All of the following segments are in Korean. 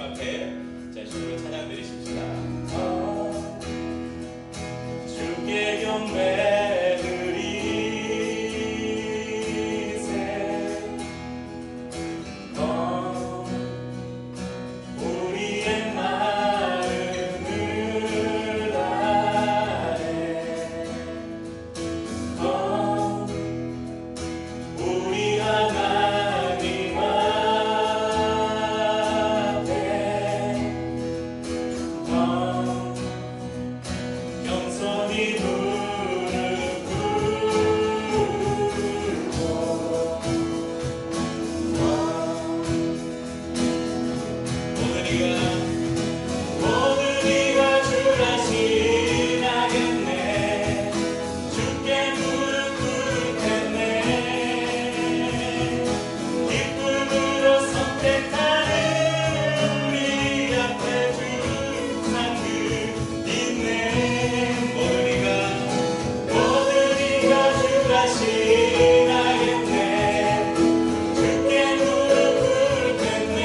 앞에 전심으로 찬양 드리십시다. 주께 경배 드리세. 우리의 마음을 다해 우리 하나님 앞에 겸손히 무릎 꿇고 모든 이가 주라 신하겠네. 주께 무릎 꿇을 텐네. 기쁨으로 선택하는 우리 앞에 주상 그 있네. 모든 이가 주라 신하겠네. 주께 무릎 꿇을 텐네.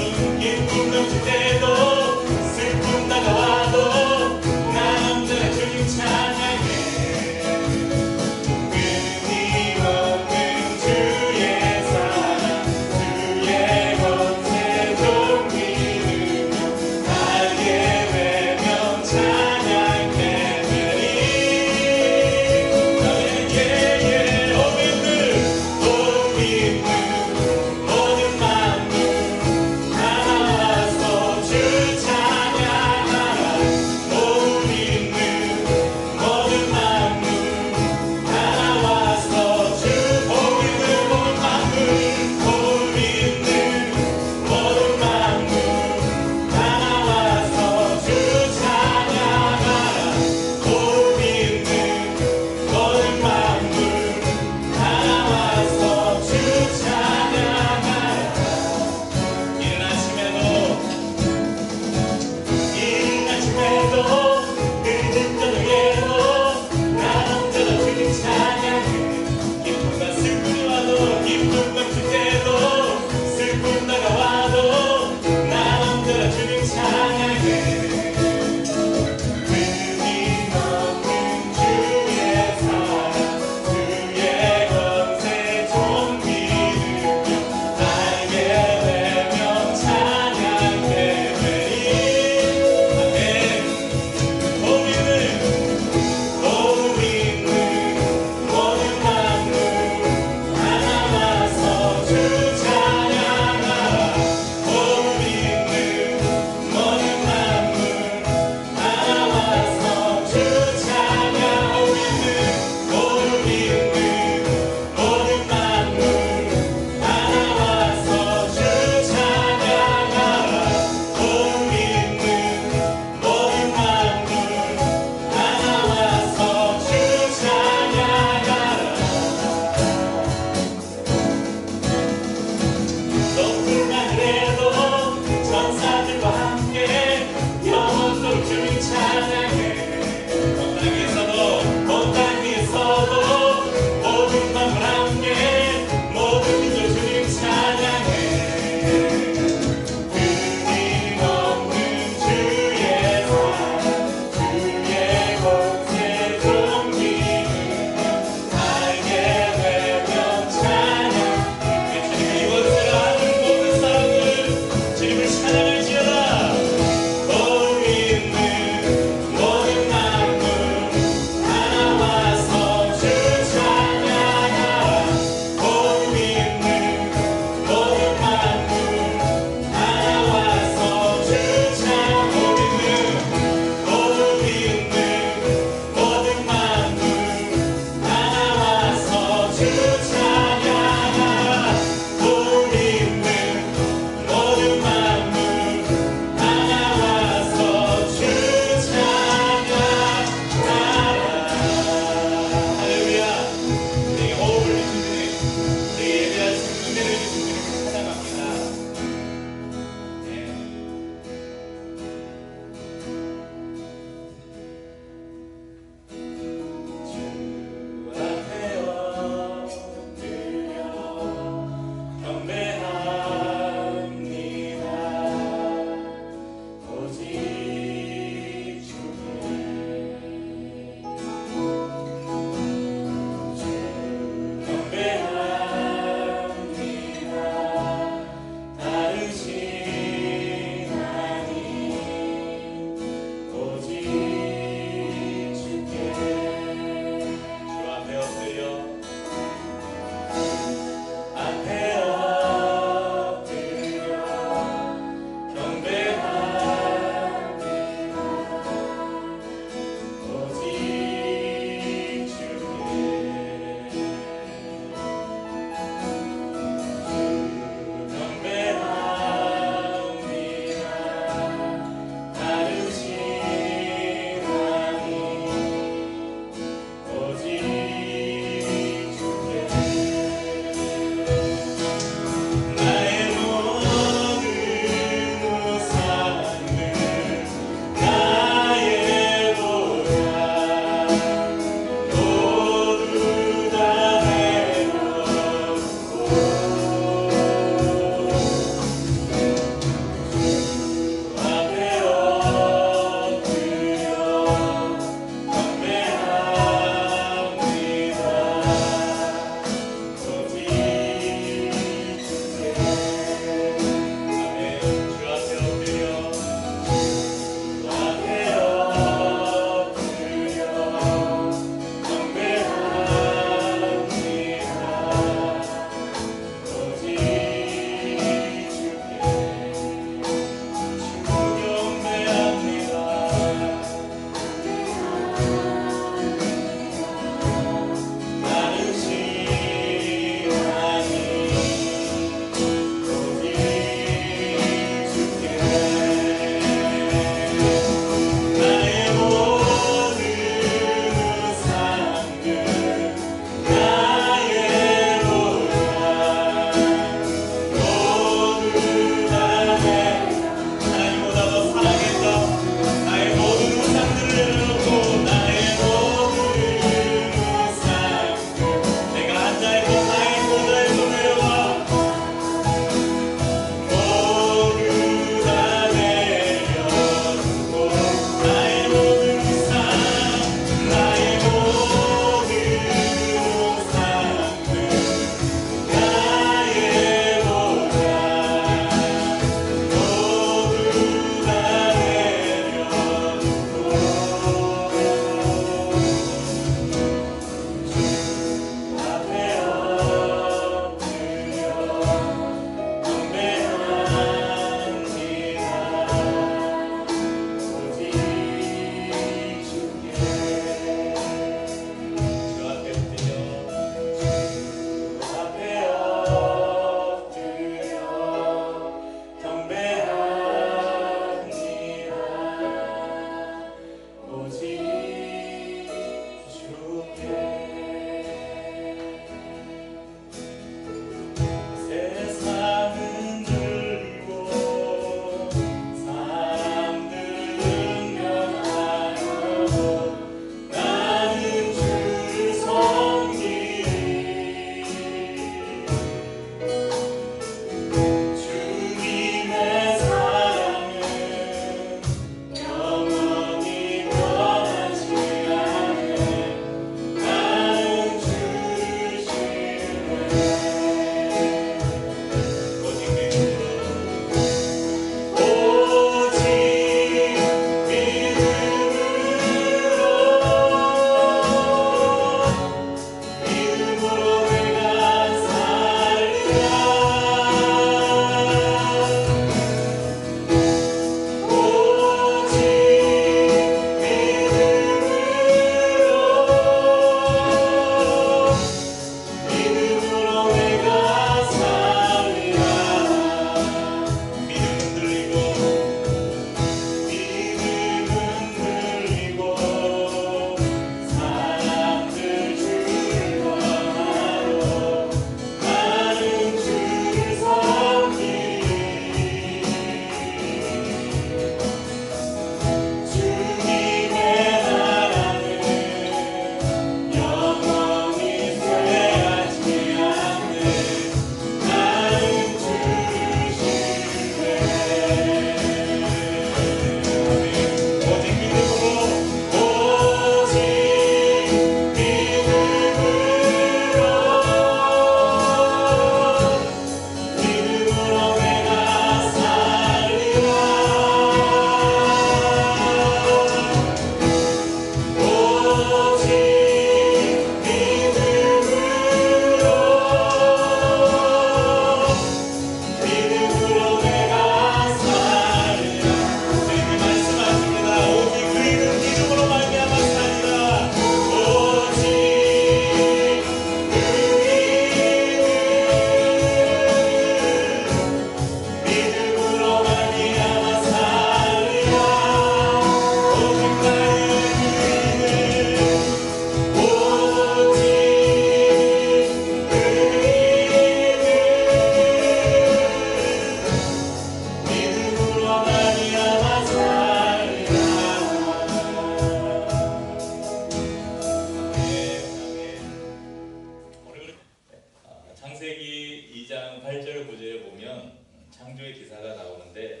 창세기 2장 8절 9절에 보면 창조의 기사가 나오는데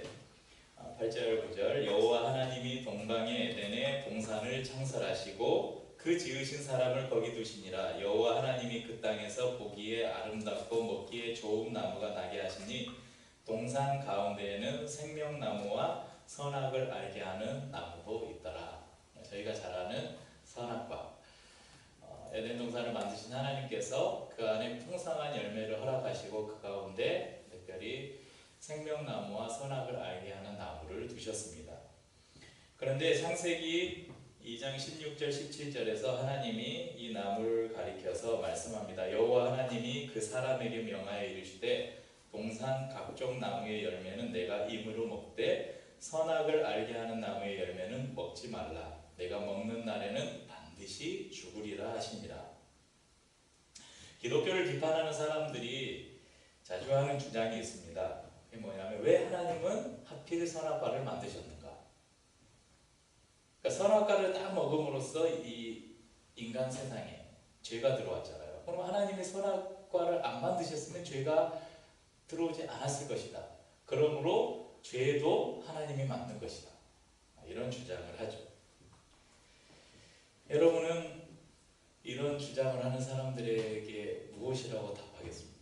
8절 9절 여호와 하나님이 동방의 에덴에 동산을 창설하시고 그 지으신 사람을 거기 두시니라. 여호와 하나님이 그 땅에서 보기에 아름답고 먹기에 좋은 나무가 나게 하시니 동산 가운데에는 생명나무와 선악을 알게 하는 나무도 있더라. 저희가 잘 아는 선악과 에덴 동산을 만드신 하나님께서 그 안에 풍성한 열매를 허락하시고 그 가운데 특별히 생명나무와 선악을 알게 하는 나무를 두셨습니다. 그런데 창세기 2장 16절 17절에서 하나님이 이 나무를 가리켜서 말씀합니다. 여호와 하나님이 그 사람에게 명하여 이르시되 동산 각종 나무의 열매는 내가 임으로 먹되 선악을 알게 하는 나무의 열매는 먹지 말라. 내가 먹는 날에는 반드시 죽으리라 하시니라. 기독교를 비판하는 사람들이 자주 하는 주장이 있습니다. 그게 뭐냐면 왜 하나님은 하필 선악과를 만드셨는가? 그러니까 선악과를 딱 먹음으로써 이 인간 세상에 죄가 들어왔잖아요. 그럼 하나님이 선악과를 안 만드셨으면 죄가 들어오지 않았을 것이다. 그러므로 죄도 하나님이 만든 것이다. 이런 주장을 하죠. 여러분은 이런 주장을 하는 사람들에게 무엇이라고 답하겠습니까?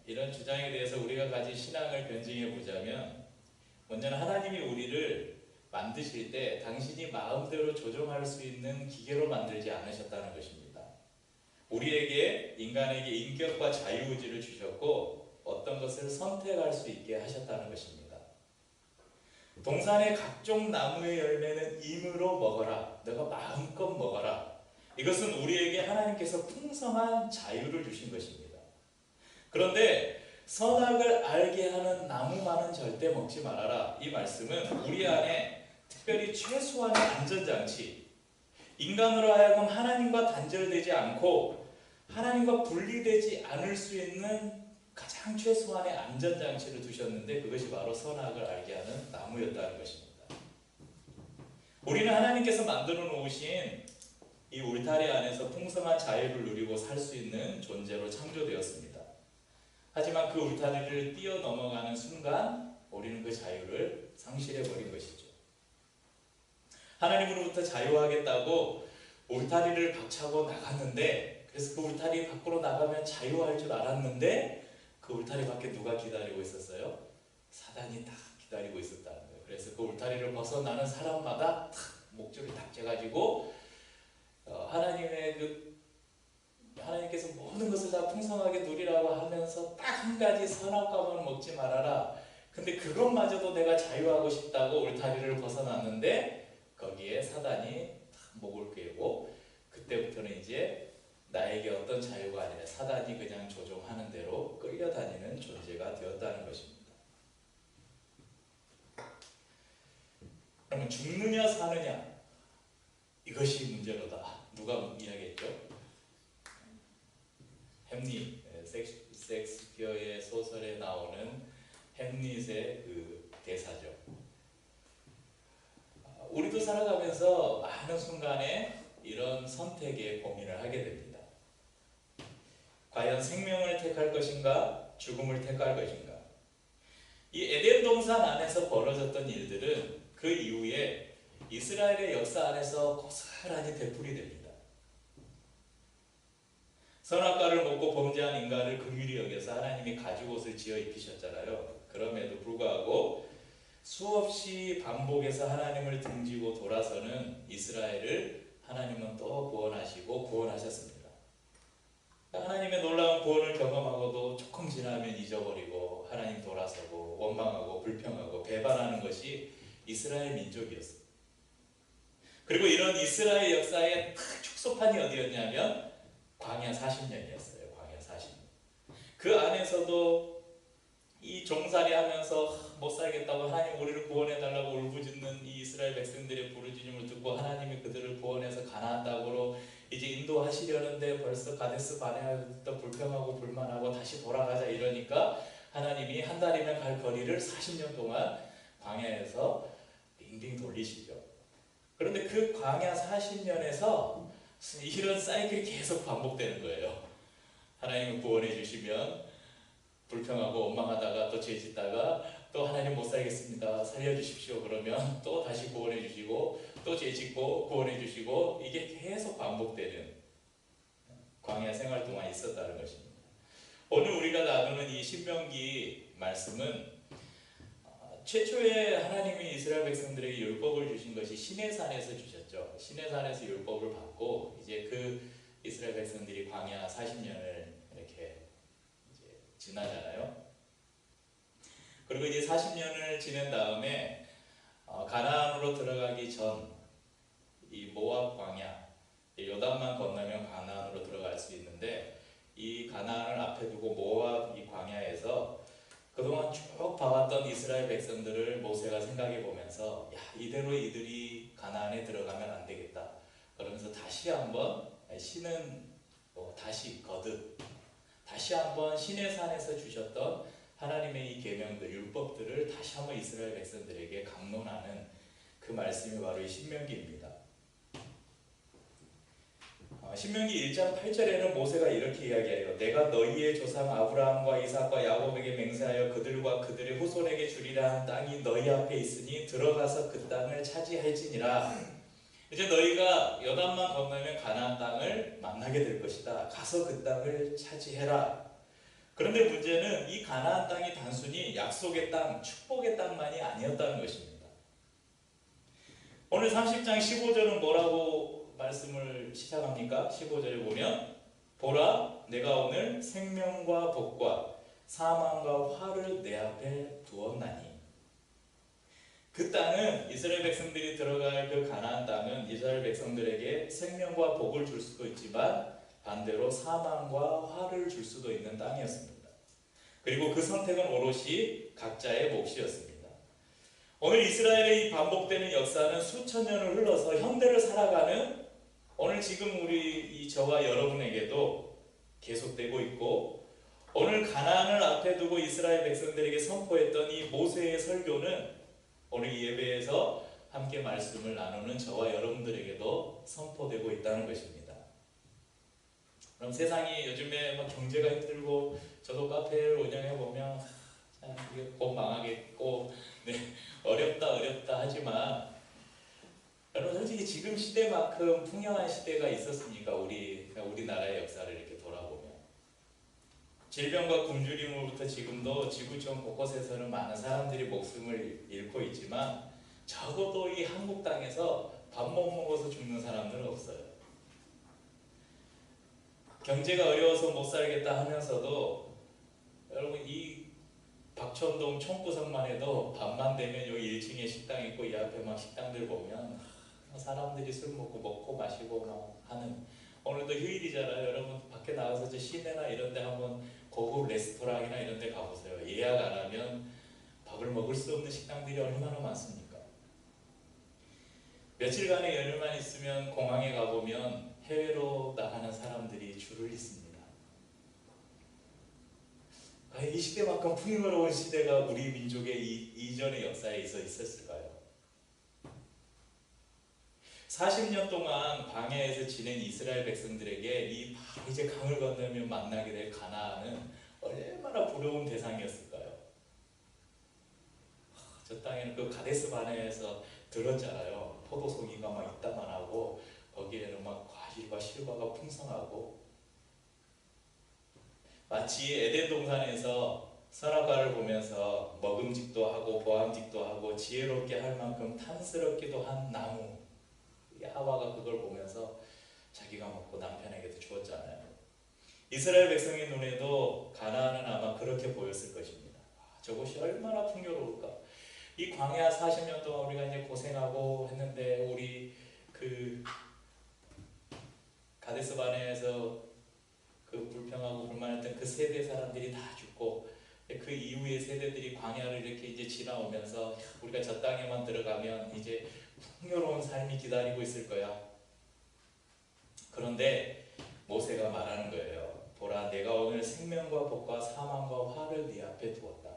이런 주장에 대해서 우리가 가진 신앙을 변증해 보자면 먼저는 하나님이 우리를 만드실 때 당신이 마음대로 조종할 수 있는 기계로 만들지 않으셨다는 것입니다. 우리에게 인간에게 인격과 자유의지를 주셨고 어떤 것을 선택할 수 있게 하셨다는 것입니다. 동산의 각종 나무의 열매는 임으로 먹어라. 너가 마음껏 먹어라. 이것은 우리에게 하나님께서 풍성한 자유를 주신 것입니다. 그런데 선악을 알게 하는 나무만은 절대 먹지 말아라. 이 말씀은 우리 안에 특별히 최소한의 안전장치, 인간으로 하여금 하나님과 단절되지 않고 하나님과 분리되지 않을 수 있는 가장 최소한의 안전장치를 두셨는데 그것이 바로 선악을 알게 하는 나무였다는 것입니다. 우리는 하나님께서 만들어 놓으신 이 울타리 안에서 풍성한 자유를 누리고 살 수 있는 존재로 창조되었습니다. 하지만 그 울타리를 뛰어넘어가는 순간 우리는 그 자유를 상실해버린 것이죠. 하나님으로부터 자유하겠다고 울타리를 박차고 나갔는데 그래서 그 울타리 밖으로 나가면 자유할 줄 알았는데 그 울타리 밖에 누가 기다리고 있었어요? 사단이 딱 기다리고 있었다는 거예요. 그래서 그 울타리를 벗어나는 사람마다 탁 목줄을 딱 재가지고 하나님께서 모든 것을 다 풍성하게 누리라고 하면서 딱 한 가지 선악과만 먹지 말아라. 근데 그것마저도 내가 자유하고 싶다고 울타리를 벗어났는데 거기에 사단이 탁 목을 꿰고 그때부터는 이제 나에게 어떤 자유가 아니라 사단이 그냥 조종하는 대로 끌려다니는 존재가 되었다는 것입니다. 그러면 죽느냐 사느냐 이것이 문제로다. 누가 이야기했죠? 햄릿, 섹스피어의 소설에 나오는 햄릿의 그 대사죠. 우리도 살아가면서 많은 순간에 이런 선택에 고민을 하게 됩니다. 과연 생명을 택할 것인가, 죽음을 택할 것인가? 이 에덴 동산 안에서 벌어졌던 일들은 그 이후에 이스라엘의 역사 안에서 고스란히 되풀이됩니다. 선악과를 먹고 범죄한 인간을 긍휼히 여겨서 하나님이 가죽옷을 지어 입히셨잖아요. 그럼에도 불구하고 수없이 반복해서 하나님을 등지고 돌아서는 이스라엘을 하나님은 또 구원하시고 구원하셨습니다. 하나님의 놀라운 구원을 경험하고도 조금 지나면 잊어버리고 하나님 돌아서고 원망하고 불평하고 배반하는 것이 이스라엘 민족이었습니다. 그리고 이런 이스라엘 역사의 딱 축소판이 어디였냐면 광야 40년이었어요. 광야 40년. 그 안에서도 이 종살이 하면서 못 살겠다고 하나님 우리를 구원해달라고 울부짖는 이 이스라엘 백성들의 부르짖음을 듣고 하나님이 그들을 구원해서 가나안 땅으로 이제 인도하시려는데 벌써 가데스 바네아부터 불평하고 불만하고 다시 돌아가자 이러니까 하나님이 한 달이면 갈 거리를 40년 동안 광야에서 빙빙 돌리시죠. 그런데 그 광야 40년에서 이런 사이클이 계속 반복되는 거예요. 하나님은 구원해 주시면 불평하고 원망하다가 또 죄짓다가 또 하나님 못 살겠습니다, 살려주십시오 그러면 또 다시 구원해 주시고 또 죄짓고 구원해 주시고, 이게 계속 반복되는 광야 생활 동안 있었다는 것입니다. 오늘 우리가 나누는 이 신명기 말씀은 최초에 하나님이 이스라엘 백성들에게 율법을 주신 것이 시내산에서 주셨죠. 시내산에서 율법을 받고 이제 그 이스라엘 백성들이 광야 40년을 이렇게 이제 지나잖아요. 그리고 이제 40년을 지낸 다음에 가나안으로 들어가기 전 이 모압 광야, 요단만 건너면 가나안으로 들어갈 수 있는데, 이 가나안을 앞에 두고 모압 이 광야에서 그동안 쭉 봐왔던 이스라엘 백성들을 모세가 생각해 보면서, 야, 이대로 이들이 가나안에 들어가면 안 되겠다 그러면서 다시 한번 신은 다시 거듭 다시 한번 시내산에서 주셨던 하나님의 이 계명들, 율법들을 다시 한번 이스라엘 백성들에게 강론하는 그 말씀이 바로 이 신명기입니다. 신명기 1장 8절에는 모세가 이렇게 이야기해요. 내가 너희의 조상 아브라함과 이삭과 야곱에게 맹세하여 그들과 그들의 후손에게 주리라 한 땅이 너희 앞에 있으니 들어가서 그 땅을 차지할지니라. 이제 너희가 요단만 건너면 가나안 땅을 만나게 될 것이다. 가서 그 땅을 차지해라. 그런데 문제는 이 가나안 땅이 단순히 약속의 땅, 축복의 땅만이 아니었다는 것입니다. 오늘 30장 15절은 뭐라고 말씀을 시작합니까? 15절에 보면 보라, 내가 오늘 생명과 복과 사망과 화를 내 앞에 두었나니. 그 땅은, 이스라엘 백성들이 들어갈 그 가나안 땅은 이스라엘 백성들에게 생명과 복을 줄 수도 있지만 반대로 사망과 화를 줄 수도 있는 땅이었습니다. 그리고 그 선택은 오롯이 각자의 몫이었습니다. 오늘 이스라엘의 이 반복되는 역사는 수천 년을 흘러서 현대를 살아가는 오늘 지금 우리 저와 여러분에게도 계속되고 있고, 오늘 가나안을 앞에 두고 이스라엘 백성들에게 선포했던 이 모세의 설교는 오늘 이 예배에서 함께 말씀을 나누는 저와 여러분들에게도 선포되고 있다는 것입니다. 그럼 세상이 요즘에 경제가 힘들고, 저도 카페를 운영해 보면 이게 곧 망하겠고, 네, 어렵다 하지만, 여러분 솔직히 지금 시대만큼 풍요한 시대가 있었습니까? 우리나라의 역사를 이렇게 돌아보면 질병과 굶주림으로부터 지금도 지구촌 곳곳에서는 많은 사람들이 목숨을 잃고 있지만, 적어도 이 한국 땅에서 밥 못 먹어서 죽는 사람들은 없어요. 경제가 어려워서 못 살겠다 하면서도 여러분 이 박천동 총구석만 해도 밤만 되면 여기 1층에 식당 있고 이 앞에 막 식당들 보면 사람들이 술 먹고 마시고 막 하는, 오늘도 휴일이잖아요. 여러분 밖에 나가서 시내나 이런 데 한번 고급 레스토랑이나 이런 데 가보세요. 예약 안 하면 밥을 먹을 수 없는 식당들이 얼마나 많습니까? 며칠간의 연휴만 있으면 공항에 가보면 해외로 나가는 사람들이 줄을 잇습니다. 이 시대만큼 풍요로운 시대가 우리 민족의 이전의 역사에 있었을까요? 40년 동안 광야에서 지낸 이스라엘 백성들에게 이 바로 이제 강을 건너면 만나게 될 가나안은 얼마나 부러운 대상이었을까요? 저 땅에는 그 가데스 바네에서 들었잖아요. 포도송이가 막 있다만 하고 거기에는 막 과일과 실과가 풍성하고, 마치 에덴 동산에서 선악과를 보면서 먹음직도 하고 보암직도 하고 지혜롭게 할 만큼 탐스럽기도 한 나무, 하와가 그걸 보면서 자기가 먹고 남편에게도 주었잖아요. 이스라엘 백성의 눈에도 가나안은 아마 그렇게 보였을 것입니다. 저곳이 얼마나 풍요로울까. 이 광야 40년 동안 우리가 이제 고생하고 했는데, 우리 그 가데스 바네에서 그 불평하고 불만했던 그 세대 사람들이 다 죽고, 그 이후의 세대들이 광야를 이렇게 이제 지나오면서 우리가 저 땅에만 들어가면 이제 풍요로운 삶이 기다리고 있을 거야. 그런데 모세가 말하는 거예요. 보라, 내가 오늘 생명과 복과 사망과 화를 네 앞에 두었다.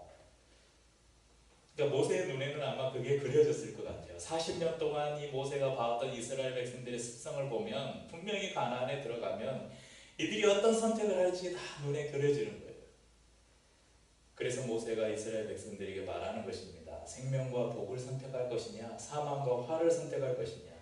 그러니까 모세의 눈에는 아마 그게 그려졌을 것 같아요. 40년 동안 이 모세가 봐왔던 이스라엘 백성들의 습성을 보면 분명히 가나안에 들어가면 이들이 어떤 선택을 할지 다 눈에 그려지는 거예요. 그래서 모세가 이스라엘 백성들에게 말하는 것입니다. 생명과 복을 선택할 것이냐, 사망과 화를 선택할 것이냐.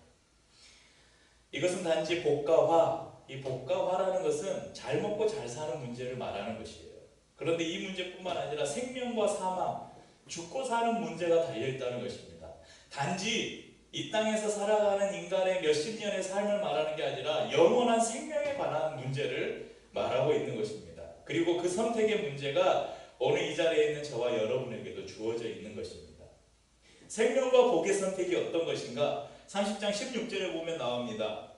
이것은 단지 복과 화, 이 복과 화라는 것은 잘 먹고 잘 사는 문제를 말하는 것이에요. 그런데 이 문제뿐만 아니라 생명과 사망, 죽고 사는 문제가 달려있다는 것입니다. 단지 이 땅에서 살아가는 인간의 몇십 년의 삶을 말하는 게 아니라 영원한 생명에 관한 문제를 말하고 있는 것입니다. 그리고 그 선택의 문제가 오늘 이 자리에 있는 저와 여러분에게도 주어져 있는 것입니다. 생명과 복의 선택이 어떤 것인가? 30장 16절에 보면 나옵니다.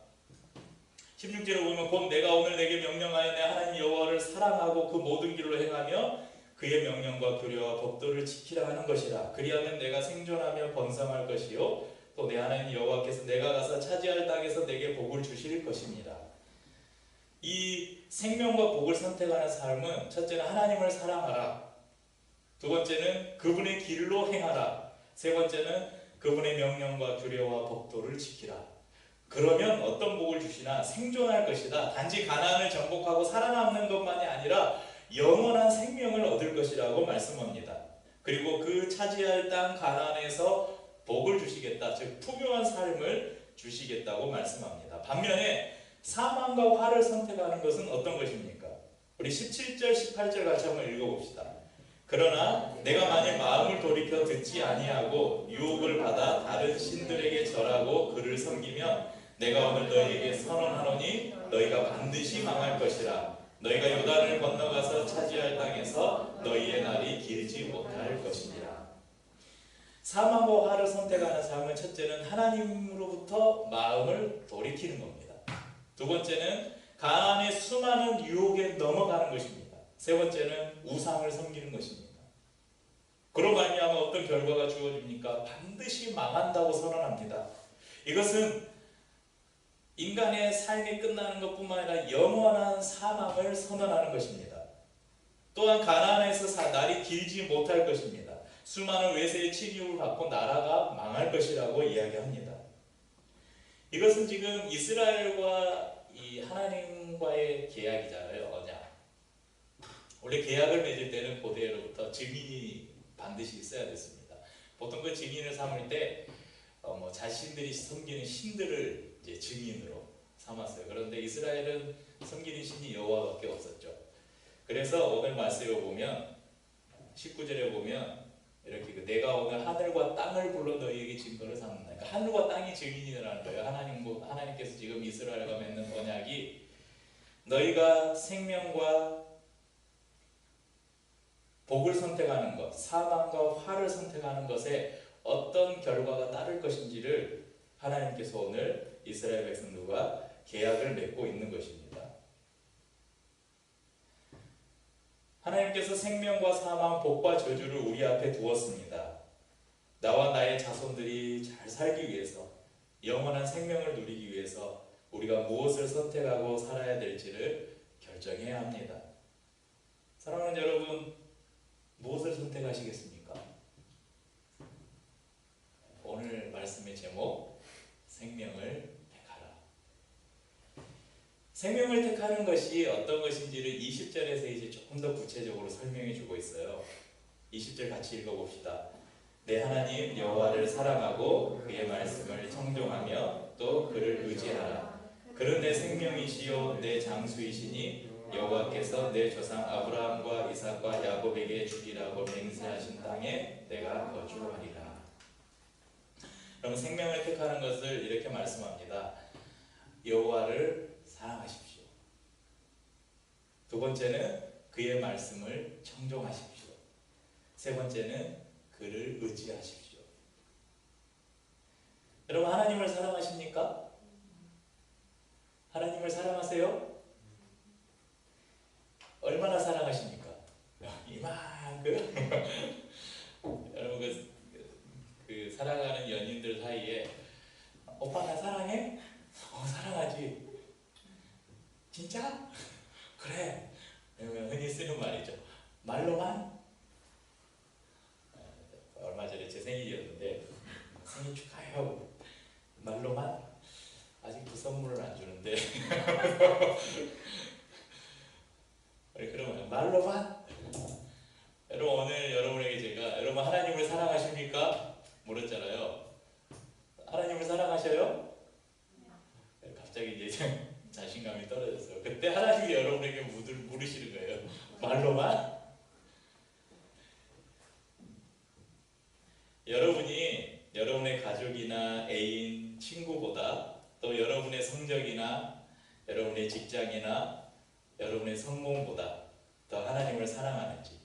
16절에 보면 곧 내가 오늘 내게 명령하여 내 하나님 여호와를 사랑하고 그 모든 길로 행하며 그의 명령과 규례와 법도를 지키라 하는 것이라. 그리하면 내가 생존하며 번성할 것이요 또 내 하나님 여호와께서 내가 가서 차지할 땅에서 내게 복을 주실 것입니다. 이 생명과 복을 선택하는 삶은 첫째는 하나님을 사랑하라, 두 번째는 그분의 길로 행하라, 세 번째는 그분의 명령과 규례와 법도를 지키라. 그러면 어떤 복을 주시나 생존할 것이다. 단지 가나안을 정복하고 살아남는 것만이 아니라 영원한 생명을 얻을 것이라고 말씀합니다. 그리고 그 차지할 땅 가나안에서 복을 주시겠다, 즉 풍요한 삶을 주시겠다고 말씀합니다. 반면에 사망과 화를 선택하는 것은 어떤 것입니까? 우리 17절 18절 같이 한번 읽어봅시다. 그러나 내가 만일 마음을 돌이켜 듣지 아니하고 유혹을 받아 다른 신들에게 절하고 그를 섬기면 내가 오늘 너희에게 선언하노니 너희가 반드시 망할 것이라. 너희가 요단을 건너가서 차지할 땅에서 너희의 날이 길지 못할 것이니라. 사망과 화를 선택하는 삶은 첫째는 하나님으로부터 마음을 돌이키는 겁니다. 두 번째는 가나안의 수많은 유혹에 넘어가는 것입니다. 세 번째는 우상을 섬기는 것입니다. 그로 말미암아 어떤 결과가 주어집니까? 반드시 망한다고 선언합니다. 이것은 인간의 삶이 끝나는 것뿐만 아니라 영원한 사망을 선언하는 것입니다. 또한 가나안에서 날이 길지 못할 것입니다. 수많은 외세의 침입을 받고 나라가 망할 것이라고 이야기합니다. 이것은 지금 이스라엘과 이 하나님과의 계약이잖아요. 언약. 원래 계약을 맺을 때는 고대로부터 증인이 반드시 있어야 됐습니다. 보통 그 증인을 삼을 때 자신들이 섬기는 신들을 이제 증인으로 삼았어요. 그런데 이스라엘은 섬기는 신이 여호와밖에 없었죠. 그래서 오늘 말씀에 보면 19절에 보면 이렇게 내가 오늘 하늘과 땅을 불러 너희에게 증거를 삼는다. 그러니까 하늘과 땅이 증인이라는 거예요. 하나님께서 지금 이스라엘과 맺는 언약이 너희가 생명과 복을 선택하는 것, 사망과 화를 선택하는 것에 어떤 결과가 따를 것인지를 하나님께서 오늘 이스라엘 백성들과 계약을 맺고 있는 것입니다. 하나님께서 생명과 사망, 복과 저주를 우리 앞에 두었습니다. 나와 나의 자손들이 잘 살기 위해서, 영원한 생명을 누리기 위해서 우리가 무엇을 선택하고 살아야 될지를 결정해야 합니다. 사랑하는 여러분, 무엇을 선택하시겠습니까? 오늘 말씀의 제목, 생명을 택하라. 생명을 택하는 것이 어떤 것인지를 20절에서 이제 조금 더 구체적으로 설명해 주고 있어요. 20절 같이 읽어봅시다. 내 하나님 여호와를 사랑하고 그의 말씀을 청종하며 또 그를 의지하라. 그는 내 생명이시요 내 장수이시니 여호와께서 내 조상 아브라함과 이삭과 야곱에게 주리라고 맹세하신 땅에 내가 거주하리라. 그럼 생명을 택하는 것을 이렇게 말씀합니다. 여호와를 사랑하십시오. 두 번째는 그의 말씀을 청종하십시오. 세 번째는 그를 의지하십시오. 여러분, 하나님을 사랑하십니까? 하나님을 사랑하세요? 얼마나 사랑하십니까? 이만큼. 여러분, 그 사랑하는 연인들 사이에 오빠 나 사랑해? 사랑하지. 진짜? 그래. 흔히 쓰는 말이죠. 말로만? 얼마 생일이었는데 생일 축하해요. 말로만 아직도 선물을 안 주는데 그러면 말로만 여러분 오늘 여러분에게 제가 여러분 하나님을 사랑하십니까? 물었잖아요. 하나님을 사랑하셔요? 갑자기 이제 자신감이 떨어졌어요. 그때 하나님이 여러분에게 물으시는 거예요. 말로만? 여러분이 여러분의 가족이나 애인, 친구보다 또 여러분의 성적이나 여러분의 직장이나 여러분의 성공보다 더 하나님을 사랑하는지,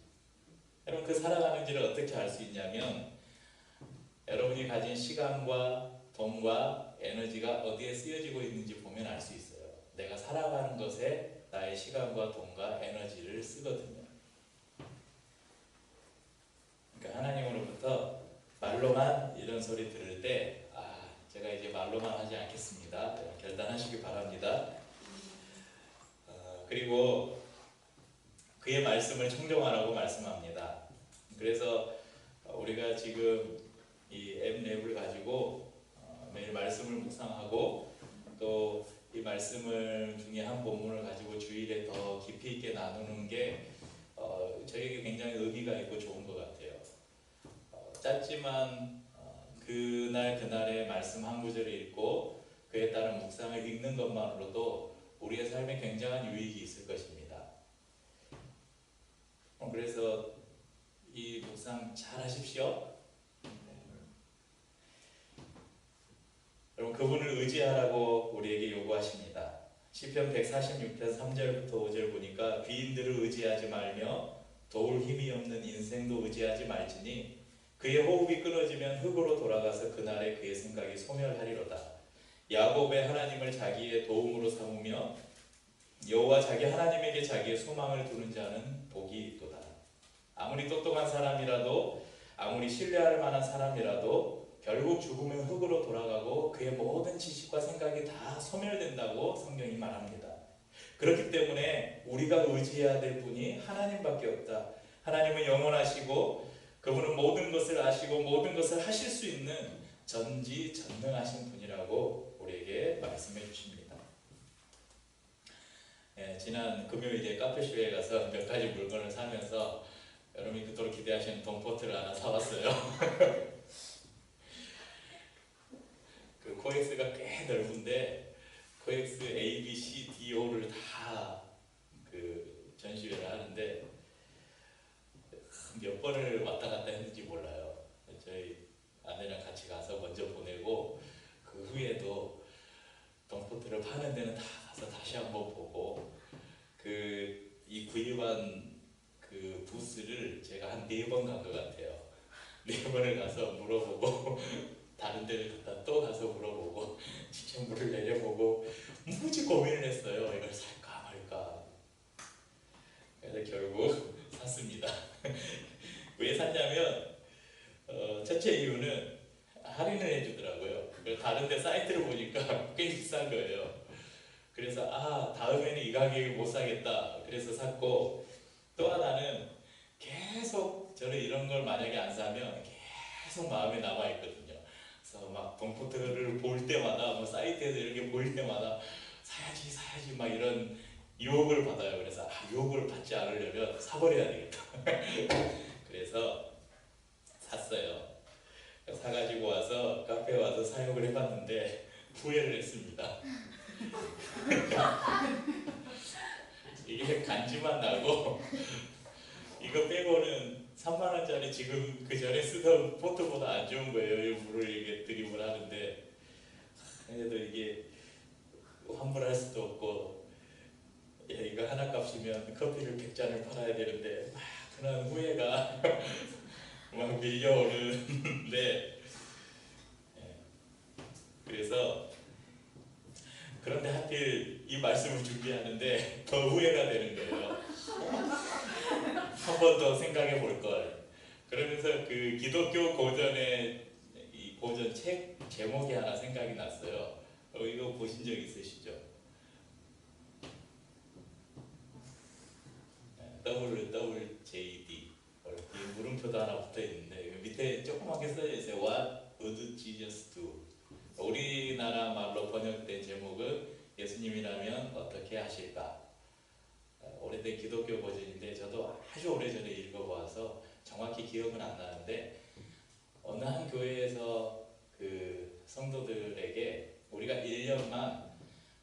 여러분 그 사랑하는지를 어떻게 알 수 있냐면 여러분이 가진 시간과 돈과 에너지가 어디에 쓰여지고 있는지 보면 알 수 있어요. 내가 살아가는 것에 나의 시간과 돈과 에너지를 쓰거든요. 그러니까 하나님으로부터 말로만 이런 소리 들을 때 제가 이제 말로만 하지 않겠습니다. 결단하시기 바랍니다. 그리고 그의 말씀을 청종하라고 말씀합니다. 그래서 우리가 지금 이 앱랩을 가지고 매일 말씀을 묵상하고 또 이 말씀을 중에 한 본문을 가지고 주일에 더 깊이 있게 나누는 게 저에게 굉장히 의미가 있고 좋은 것 같아요. 짧지만 그날 그날의 말씀 한 구절을 읽고 그에 따른 묵상을 읽는 것만으로도 우리의 삶에 굉장한 유익이 있을 것입니다. 그래서 이 묵상 잘 하십시오. 여러분 그분을 의지하라고 우리에게 요구하십니다. 시편 146편 3절부터 5절 보니까 귀인들을 의지하지 말며 도울 힘이 없는 인생도 의지하지 말지니 그의 호흡이 끊어지면 흙으로 돌아가서 그날에 그의 생각이 소멸하리로다. 야곱의 하나님을 자기의 도움으로 삼으며 여호와 자기 하나님에게 자기의 소망을 두는 자는 복이 있도다. 아무리 똑똑한 사람이라도 아무리 신뢰할 만한 사람이라도 결국 죽으면 흙으로 돌아가고 그의 모든 지식과 생각이 다 소멸된다고 성경이 말합니다. 그렇기 때문에 우리가 의지해야 될 분이 하나님밖에 없다. 하나님은 영원하시고 그분은 모든 것을 아시고 모든 것을 하실 수 있는 전지전능하신 분이라고 우리에게 말씀해 주십니다. 지난 금요일에 카페쇼에 가서 몇 가지 물건을 사면서 여러분이 그토록 기대하시는 동포트를 하나 사왔어요. 그 코엑스가 꽤 넓은데 코엑스 A, B, C, D, O를 다 그 전시회를 하는데 몇 번을 왔다 갔다 했는지 몰라요. 저희 아내랑 같이 가서 먼저 보내고 그 후에도 동포트를 파는 데는 다 가서 다시 한번 보고 이 구입한 그 부스를 제가 한 4번 간 것 같아요. 4번을 가서 물어보고 다른 데를 갔다 또 가서 물어보고 직접 물을 내려보고 무지 고민을 했어요. 이걸 살까 말까. 그래서 결국 샀습니다. 왜 샀냐면 첫째 이유는 할인을 해주더라고요. 다른 데 사이트를 보니까 꽤 비싼 거예요. 그래서 다음에는 이 가격에 못 사겠다. 그래서 샀고, 또 하나는 계속 저는 이런 걸 만약에 안 사면 계속 마음에 남아있거든요. 그래서 막 동포트를 볼 때마다 뭐 사이트에서 이렇게 보일 때마다 사야지 막 이런 유혹을 받아요. 그래서 유혹을 받지 않으려면 사버려야 되겠다. 그래서 샀어요. 사가지고 와서 카페에 와서 사용을 해봤는데 후회를 했습니다. 이게 간지만 나고 이거 빼고는 3만원짜리 지금 그 전에 쓰던 포트보다 안 좋은 거예요. 이 물을 이게 드립을 하는데 그래도 이게 환불할 수도 없고 이거 하나 값이면 커피를 100잔을 팔아야 되는데 그런 후회가 막 밀려오는데 그래서 그런데 하필 이 말씀을 준비하는데 더 후회가 되는 거예요. 한 번 더 생각해 볼 걸. 그러면서 그 기독교 고전의 이 고전 책 제목이 하나 생각이 났어요. 이거 보신 적 있으시죠? WWJD. 뒤에 물음표도 하나 붙어 있는데 밑에 밑에 조그맣게 써져 있어요. What would Jesus do? 우리나라 말로 번역된 제목은 예수님이라면 어떻게 하실까? 오래된 기독교 버전인데 저도 아주 오래전에 읽어봐서 정확히 기억은 안 나는데 어느 한 교회에서 그 성도들에게 우리가 1년만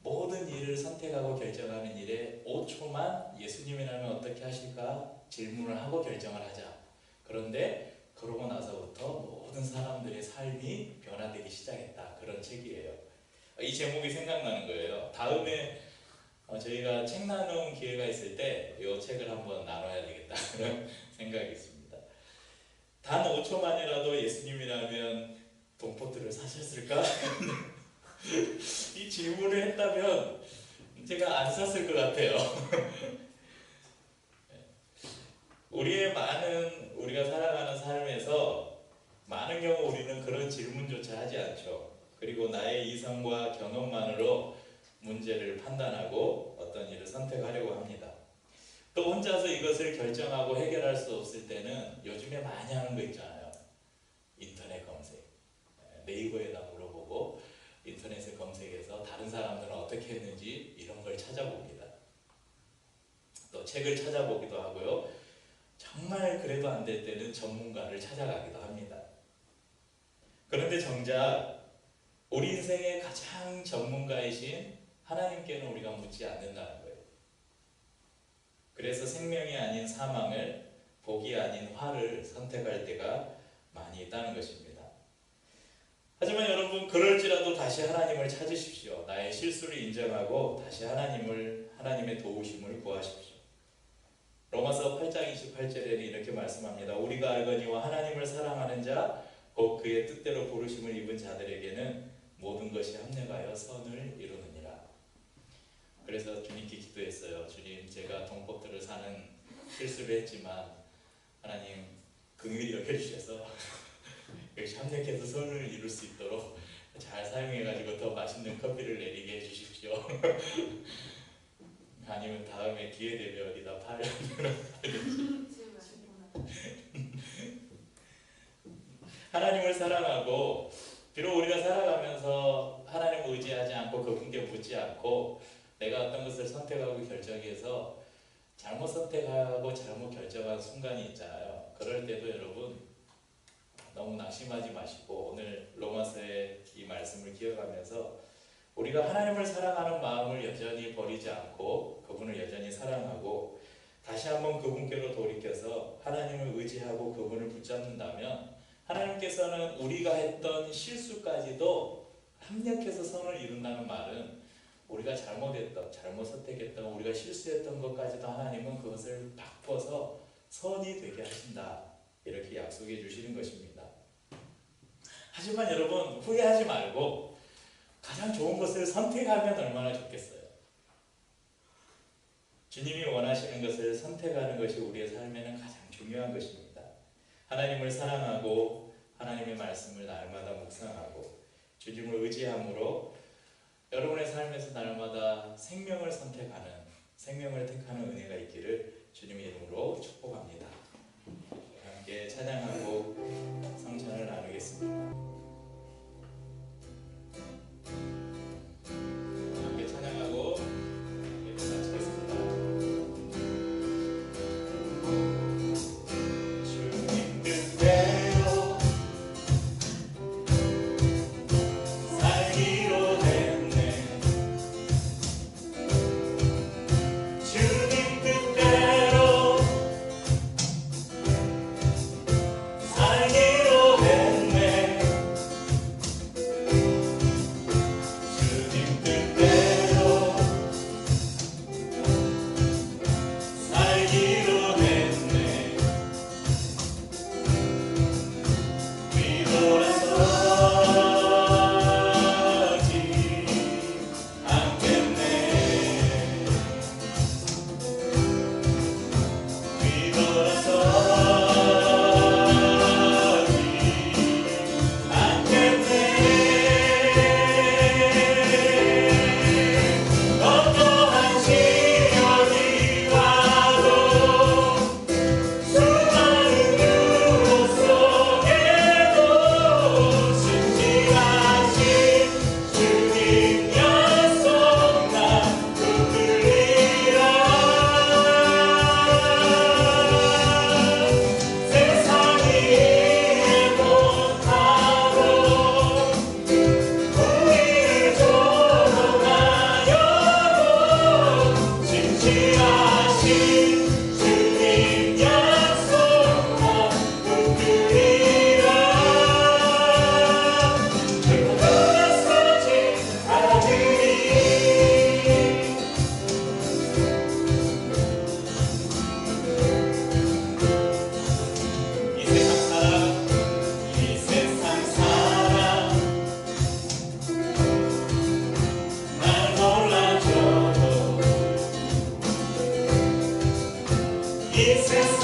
모든 일을 선택하고 결정하는 일에 5초만 예수님이라면 어떻게 하실까 질문을 하고 결정을 하자. 그런데 그러고 나서부터 모든 사람들의 삶이 변화되기 시작했다. 그런 책이에요. 이 제목이 생각나는 거예요. 다음에 저희가 책 나눔 기회가 있을 때 이 책을 한번 나눠야 되겠다. 그런 생각이 있습니다. 단 5초만이라도 예수님이라면 동포트를 사셨을까? 이 질문을 했다면 제가 안 샀을 것 같아요. 우리가 살아가는 삶에서 많은 경우 우리는 그런 질문조차 하지 않죠. 그리고 나의 이성과 경험만으로 문제를 판단하고 어떤 일을 선택하려고 합니다. 또 혼자서 이것을 결정하고 해결할 수 없을 때는 요즘에 많이 하는 거 있잖아요. 인터넷 검색. 네이버에다 물어보고 인터넷에 검색해서 다른 사람들은 어떻게 했는지 이런 걸 찾아봅니다. 또 책을 찾아보기도 하고요. 정말 그래도 안 될 때는 전문가를 찾아가기도 합니다. 그런데 정작 우리 인생의 가장 전문가이신 하나님께는 우리가 묻지 않는다는 거예요. 그래서 생명이 아닌 사망을, 복이 아닌 화를 선택할 때가 많이 있다는 것입니다. 하지만 여러분, 그럴지라도 다시 하나님을 찾으십시오. 나의 실수를 인정하고 다시 하나님의 도우심을 구하십시오. 로마서 8장 28절에는 이렇게 말씀합니다. 우리가 알거니와 하나님을 사랑하는 자, 곧 그의 뜻대로 부르심을 입은 자들에게는 모든 것이 합력하여 선을 이루느니라. 그래서 주님께 기도했어요. 주님, 제가 동포트를 사는 실수를 했지만 하나님 긍휼히 여겨주셔서 역시 합력해서 선을 이룰 수 있도록 잘 사용해가지고 더 맛있는 커피를 내리게 해주십시오. 아니면 다음에 기회 되면 어디다 팔면 하나님을 사랑하고, 비록 우리가 살아가면서 하나님을 의지하지 않고 그분께 묻지 않고 내가 어떤 것을 선택하고 결정해서 잘못 선택하고 잘못 결정한 순간이 있잖아요. 그럴 때도 여러분 너무 낙심하지 마시고 오늘 로마서의 이 말씀을 기억하면서 우리가 하나님을 사랑하는 마음을 여전히 버리지 않고 그분을 여전히 사랑하고 다시 한번 그분께로 돌이켜서 하나님을 의지하고 그분을 붙잡는다면 하나님께서는 우리가 했던 실수까지도 합력해서 선을 이룬다는 말은 우리가 잘못 선택했던, 우리가 실수했던 것까지도 하나님은 그것을 바꿔서 선이 되게 하신다. 이렇게 약속해 주시는 것입니다. 하지만 여러분, 후회하지 말고 가장 좋은 것을 선택하면 얼마나 좋겠어요. 주님이 원하시는 것을 선택하는 것이 우리의 삶에는 가장 중요한 것입니다. 하나님을 사랑하고 하나님의 말씀을 날마다 묵상하고 주님을 의지함으로 여러분의 삶에서 날마다 생명을 선택하는, 생명을 택하는 은혜가 있기를 주님의 이름으로 축복합니다. 함께 찬양하고 성찬을 나누겠습니다. 함께 찬양하고 예배 마치겠습니다. 주님 뜻대로 살기로 했네. 주님 뜻대로 살기로 했네.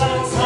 항상